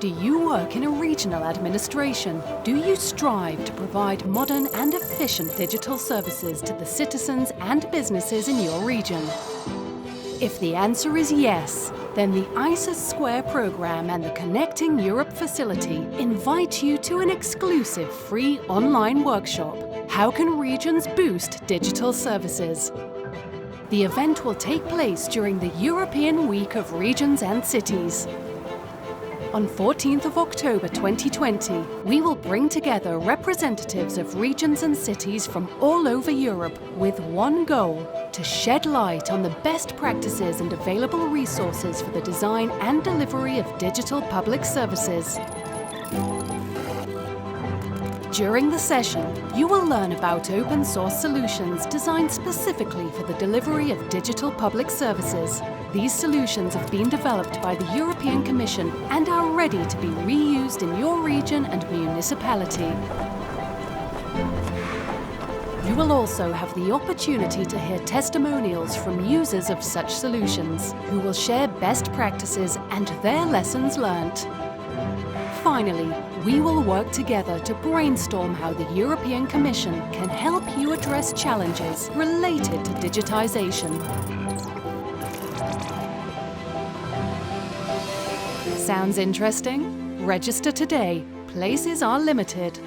Do you work in a regional administration? Do you strive to provide modern and efficient digital services to the citizens and businesses in your region? If the answer is yes, then the ISIS Square program and the Connecting Europe facility invite you to an exclusive free online workshop, How Can Regions Boost Digital Services? The event will take place during the European Week of Regions and Cities. On 14th of October 2020, we will bring together representatives of regions and cities from all over Europe with one goal: to shed light on the best practices and available resources for the design and delivery of digital public services. During the session, you will learn about open source solutions designed specifically for the delivery of digital public services. These solutions have been developed by the European Commission and are ready to be reused in your region and municipality. You will also have the opportunity to hear testimonials from users of such solutions, who will share best practices and their lessons learnt. Finally, we will work together to brainstorm how the European Commission can help you address challenges related to digitization. Sounds interesting? Register today. Places are limited.